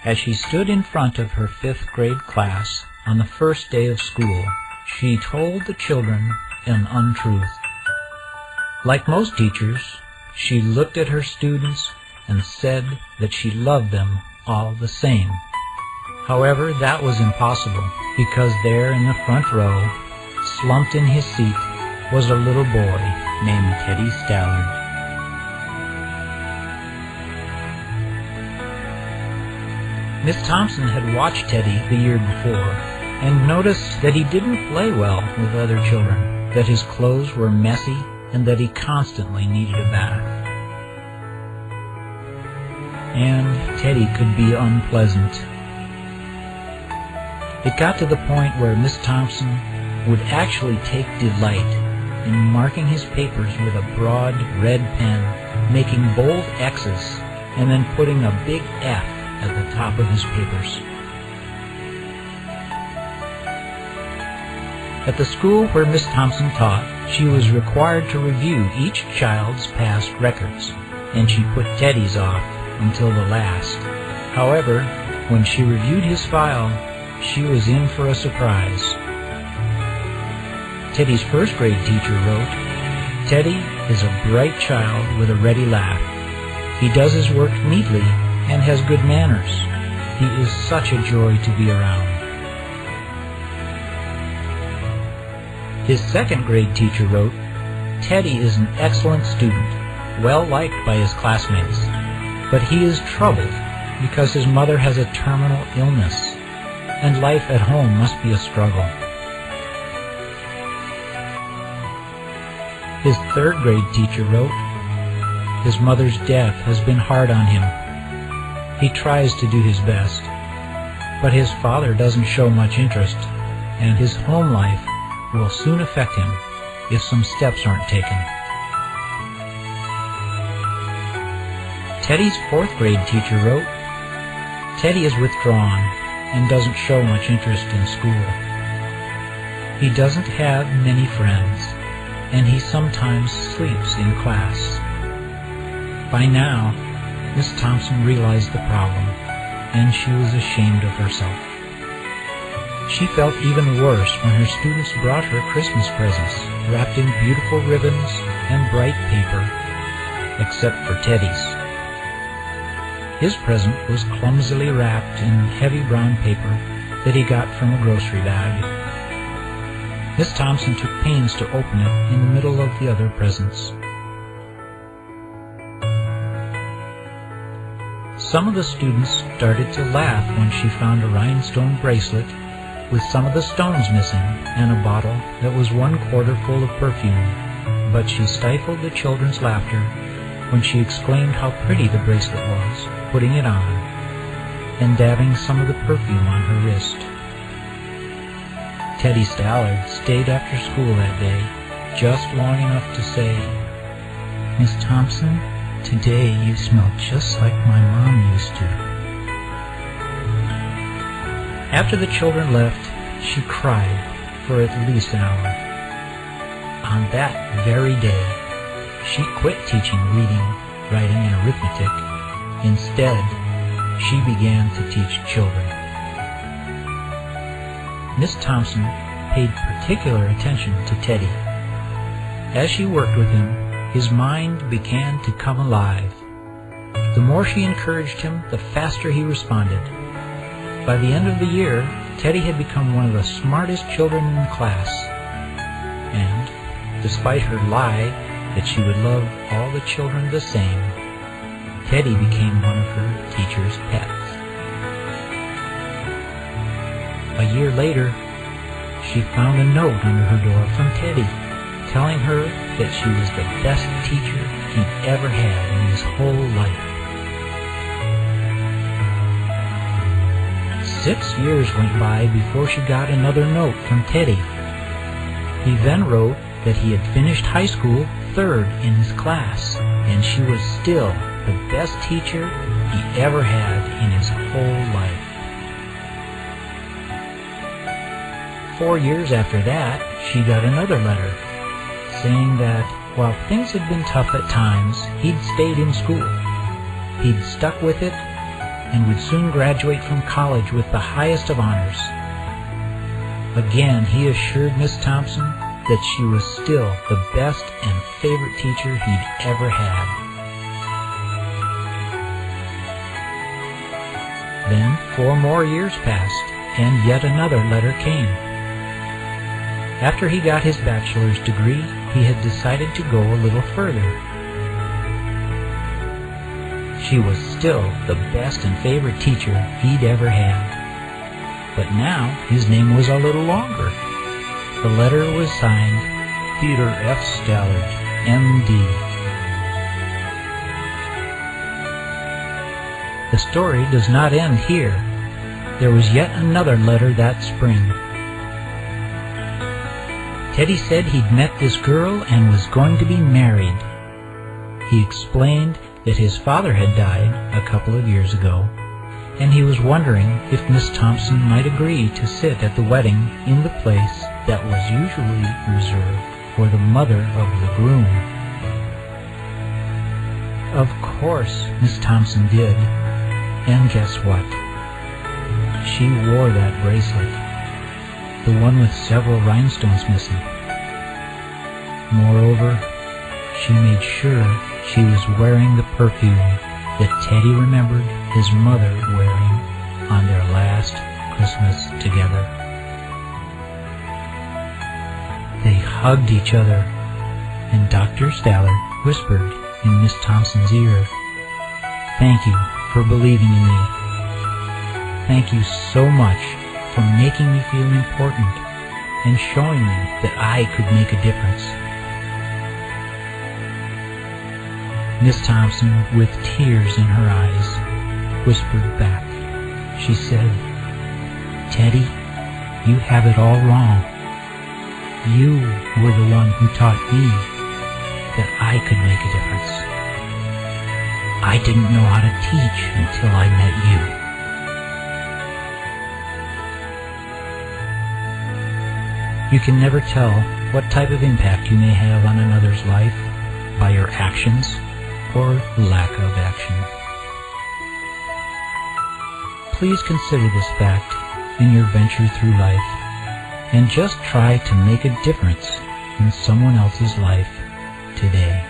As she stood in front of her 5th grade class on the first day of school, she told the children an untruth. Like most teachers, she looked at her students and said that she loved them all the same. However, that was impossible, because there in the front row, slumped in his seat, was a little boy named Teddy Stallard. Miss Thompson had watched Teddy the year before and noticed that he didn't play well with other children, that his clothes were messy, and that he constantly needed a bath. And Teddy could be unpleasant. It got to the point where Miss Thompson would actually take delight in marking his papers with a broad red pen, making bold X's, and then putting a big F at the top of his papers. At the school where Miss Thompson taught, she was required to review each child's past records, and she put Teddy's off until the last. However, when she reviewed his file, she was in for a surprise. Teddy's 1st grade teacher wrote, "Teddy is a bright child with a ready laugh. He does his work neatly and has good manners. He is such a joy to be around." His 2nd grade teacher wrote, "Teddy is an excellent student, well liked by his classmates, but he is troubled because his mother has a terminal illness, and life at home must be a struggle." His 3rd grade teacher wrote, "His mother's death has been hard on him. He tries to do his best, but his father doesn't show much interest, and his home life will soon affect him if some steps aren't taken." Teddy's 4th grade teacher wrote, "Teddy is withdrawn and doesn't show much interest in school. He doesn't have many friends, and he sometimes sleeps in class." By now, Miss Thompson realized the problem, and she was ashamed of herself. She felt even worse when her students brought her Christmas presents, wrapped in beautiful ribbons and bright paper, except for Teddy's. His present was clumsily wrapped in heavy brown paper that he got from a grocery bag. Miss Thompson took pains to open it in the middle of the other presents. Some of the students started to laugh when she found a rhinestone bracelet with some of the stones missing and a bottle that was 1/4 full of perfume, but she stifled the children's laughter when she exclaimed how pretty the bracelet was, putting it on and dabbing some of the perfume on her wrist. Teddy Stallard stayed after school that day, just long enough to say, "Miss Thompson, today you smell just like my mom used to." After the children left, she cried for at least an hour. On that very day, she quit teaching reading, writing, and arithmetic. Instead, she began to teach children. Miss Thompson paid particular attention to Teddy. As she worked with him, his mind began to come alive. The more she encouraged him, the faster he responded. By the end of the year, Teddy had become one of the smartest children in the class. And, despite her lie that she would love all the children the same, Teddy became one of her teacher's pets. A year later, she found a note under her door from Teddy, telling her that she was the best teacher he'd ever had in his whole life. 6 years went by before she got another note from Teddy. He then wrote that he had finished high school 3rd in his class, and she was still the best teacher he ever had in his whole life. 4 years after that, she got another letter, saying that while things had been tough at times, he'd stayed in school. He'd stuck with it, and would soon graduate from college with the highest of honors. Again, he assured Miss Thompson that she was still the best and favorite teacher he'd ever had. Then 4 more years passed, and yet another letter came. After he got his bachelor's degree, he had decided to go a little further. She was still the best and favorite teacher he'd ever had. But now his name was a little longer. The letter was signed Theodore F. Stallard, M.D. The story does not end here. There was yet another letter that spring. Teddy said he'd met this girl and was going to be married. He explained that his father had died a couple of years ago, and he was wondering if Miss Thompson might agree to sit at the wedding in the place that was usually reserved for the mother of the groom. Of course, Miss Thompson did, and guess what? She wore that bracelet, the one with several rhinestones missing. Moreover, she made sure she was wearing the perfume that Teddy remembered his mother wearing on their last Christmas together. They hugged each other, and Dr. Stallard whispered in Miss Thompson's ear, "Thank you for believing in me. Thank you so much for making me feel important and showing me that I could make a difference." Miss Thompson, with tears in her eyes, whispered back. She said, "Teddy, you have it all wrong. You were the one who taught me that I could make a difference. I didn't know how to teach until I met you." You can never tell what type of impact you may have on another's life by your actions or lack of action. Please consider this fact in your venture through life, and just try to make a difference in someone else's life today.